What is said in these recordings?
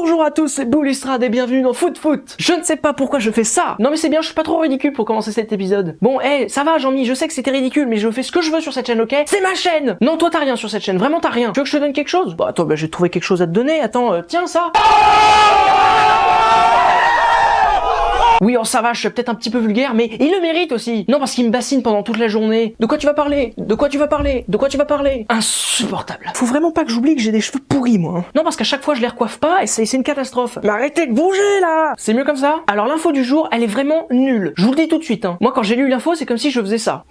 Bonjour à tous, c'est Boulistrade et bienvenue dans Foot Foot. Je ne sais pas pourquoi je fais ça. Non mais c'est bien, je suis pas trop ridicule pour commencer cet épisode. Bon, ça va Jean-Mi, je sais que c'était ridicule, mais je fais ce que je veux sur cette chaîne, ok? C'est ma chaîne! Non, toi t'as rien sur cette chaîne, vraiment t'as rien. Tu veux que je te donne quelque chose? Bah attends, j'ai trouvé quelque chose à te donner, attends, tiens ça! Oui, oh ça va, je suis peut-être un petit peu vulgaire, mais il le mérite aussi. Non, parce qu'il me bassine pendant toute la journée. De quoi tu vas parler? De quoi tu vas parler? De quoi tu vas parler? Insupportable. Faut vraiment pas que j'oublie que j'ai des cheveux pourris, moi. Non, parce qu'à chaque fois je les recoiffe pas et c'est une catastrophe. Mais arrêtez de bouger, là! C'est mieux comme ça? Alors l'info du jour, elle est vraiment nulle. Je vous le dis tout de suite, hein. Moi, quand j'ai lu l'info, c'est comme si je faisais ça.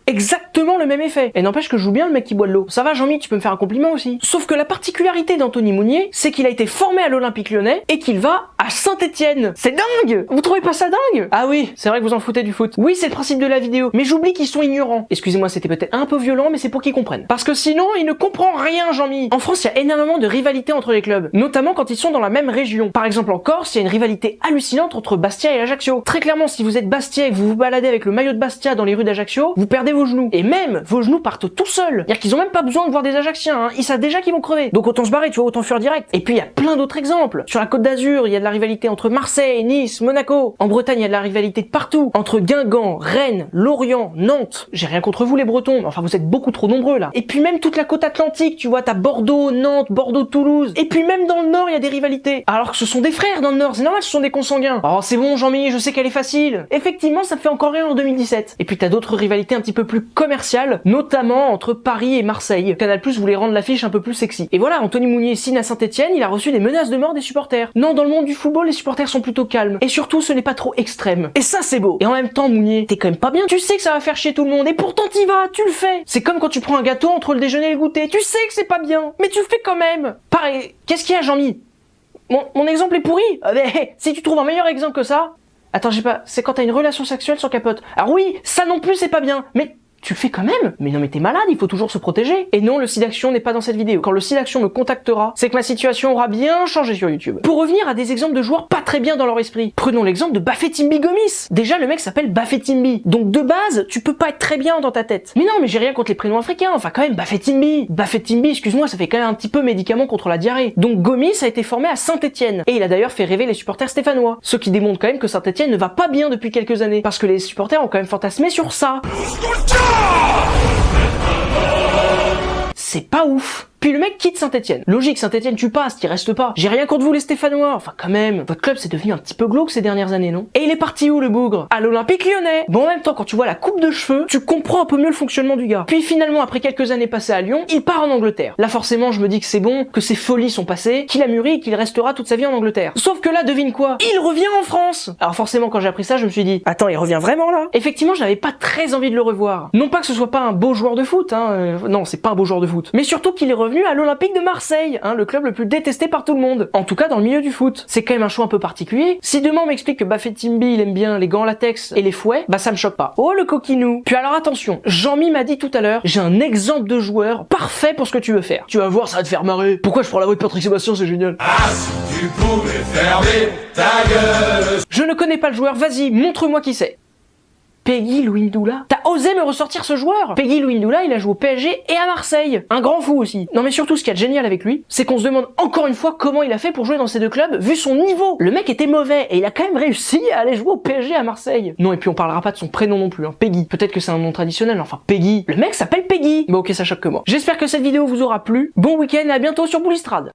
Exactement le même effet. Et n'empêche que je joue bien le mec qui boit de l'eau. Ça va Jean-Mi, tu peux me faire un compliment aussi. Sauf que la particularité d'Anthony Mounier, c'est qu'il a été formé à l'Olympique Lyonnais et qu'il va à Saint-Etienne. C'est dingue! Vous trouvez pas ça dingue? Ah oui, c'est vrai que vous en foutez du foot. Oui, c'est le principe de la vidéo. Mais j'oublie qu'ils sont ignorants. Excusez-moi, c'était peut-être un peu violent, mais c'est pour qu'ils comprennent. Parce que sinon, il ne comprend rien, Jean-Mi. En France, il y a énormément de rivalité entre les clubs. Notamment quand ils sont dans la même région. Par exemple, en Corse, il y a une rivalité hallucinante entre Bastia et Ajaccio. Très clairement, si vous êtes Bastia et que vous vous baladez avec le maillot de Bastia dans les rues d'Ajaccio, vous perdez vos genoux. Et même, vos genoux partent tout seuls. C'est-à-dire qu'ils ont même pas besoin de voir des Ajacciens, hein. Ils savent déjà qu'ils vont crever. Donc autant se barrer, tu vois, autant fuir direct. Et puis il y a plein d'autres exemples. Sur la Côte d'Azur, il y a de la rivalité entre Marseille, Nice, Monaco. En Bretagne, il y a de la rivalité de partout. Entre Guingamp, Rennes, Lorient, Nantes. J'ai rien contre vous les Bretons, mais enfin vous êtes beaucoup trop nombreux là. Et puis même toute la côte atlantique, tu vois, t'as Bordeaux, Nantes, Bordeaux, Toulouse. Et puis même dans le Nord, il y a des rivalités. Alors que ce sont des frères dans le Nord, c'est normal, ce sont des consanguins. Oh c'est bon Jean-Mi, je sais qu'elle est facile. Effectivement, ça fait encore rien en 2017. Et puis t'as d'autres rivalités un petit peu plus commerciales, notamment entre Paris et Marseille. Canal+ voulait rendre l'affiche un peu plus sexy. Et voilà, Anthony Mounier signe à Saint-Etienne, il a reçu des menaces de mort des supporters. Non, dans le monde du football, les supporters sont plutôt calmes. Et surtout, ce n'est pas trop extrême. Et ça, c'est beau. Et en même temps, Mounier, t'es quand même pas bien. Tu sais que ça va faire chier tout le monde, et pourtant t'y vas, tu le fais. C'est comme quand tu prends un gâteau entre le déjeuner et le goûter. Tu sais que c'est pas bien, mais tu le fais quand même. Pareil, qu'est-ce qu'il y a, Jean-Mi? Mon exemple est pourri. Mais si tu trouves un meilleur exemple que ça... Attends, j'ai pas... C'est quand t'as une relation sexuelle sans capote. Alors oui, ça non plus, c'est pas bien, mais... Tu le fais quand même? Mais non mais t'es malade, il faut toujours se protéger. Et non, le SIDAction n'est pas dans cette vidéo. Quand le SIDAction me contactera, c'est que ma situation aura bien changé sur YouTube. Pour revenir à des exemples de joueurs pas très bien dans leur esprit, prenons l'exemple de Bafétimbi Gomis. Déjà, le mec s'appelle Bafétimbi. Donc de base, tu peux pas être très bien dans ta tête. Mais non, mais j'ai rien contre les prénoms africains. Enfin quand même, Bafétimbi. Bafétimbi, excuse-moi, ça fait quand même un petit peu médicament contre la diarrhée. Donc Gomis a été formé à Saint-Etienne. Et il a d'ailleurs fait rêver les supporters stéphanois. Ce qui démontre quand même que Saint-Etienne ne va pas bien depuis quelques années. Parce que les supporters ont quand même fantasmé sur ça. C'est pas ouf. Puis le mec quitte Saint-Etienne. Logique, Saint-Etienne tu passes, t'y restes pas. J'ai rien contre vous les Stéphanois, enfin quand même. Votre club c'est devenu un petit peu glauque ces dernières années, non? Et il est parti où le bougre? À l'Olympique Lyonnais. Bon en même temps quand tu vois la coupe de cheveux, tu comprends un peu mieux le fonctionnement du gars. Puis finalement après quelques années passées à Lyon, il part en Angleterre. Là forcément je me dis que c'est bon, que ses folies sont passées, qu'il a mûri et qu'il restera toute sa vie en Angleterre. Sauf que là devine quoi? Il revient en France. Alors forcément quand j'ai appris ça je me suis dit, attends il revient vraiment là? Effectivement je n'avais pas très envie de le revoir. Non pas que ce soit pas un beau joueur de foot, hein, non c'est pas un beau joueur de foot. Mais surtout qu'il est revenu à l'Olympique de Marseille, hein, le club le plus détesté par tout le monde. En tout cas dans le milieu du foot. C'est quand même un choix un peu particulier. Si demain on m'explique que Bafétimbi il aime bien les gants en latex et les fouets, bah ça me choque pas. Oh le coquinou. Puis alors attention, Jean-Mi m'a dit tout à l'heure, j'ai un exemple de joueur parfait pour ce que tu veux faire. Tu vas voir, ça va te faire marrer. Pourquoi je prends la voix de Patrick Sébastien, c'est génial. Ah si tu pouvais fermer ta gueule. Je ne connais pas le joueur, vas-y, montre-moi qui c'est. Peggy Louindoula. T'as osé me ressortir ce joueur? Peggy Louindoula, il a joué au PSG et à Marseille. Un grand fou aussi. Non mais surtout ce qu'il y a de génial avec lui, c'est qu'on se demande encore une fois comment il a fait pour jouer dans ces deux clubs vu son niveau. Le mec était mauvais et il a quand même réussi à aller jouer au PSG à Marseille. Non et puis on parlera pas de son prénom non plus, hein. Peggy. Peut-être que c'est un nom traditionnel, enfin Peggy. Le mec s'appelle Peggy. Bon ok ça choque que moi. J'espère que cette vidéo vous aura plu. Bon week-end et à bientôt sur Boulistrade.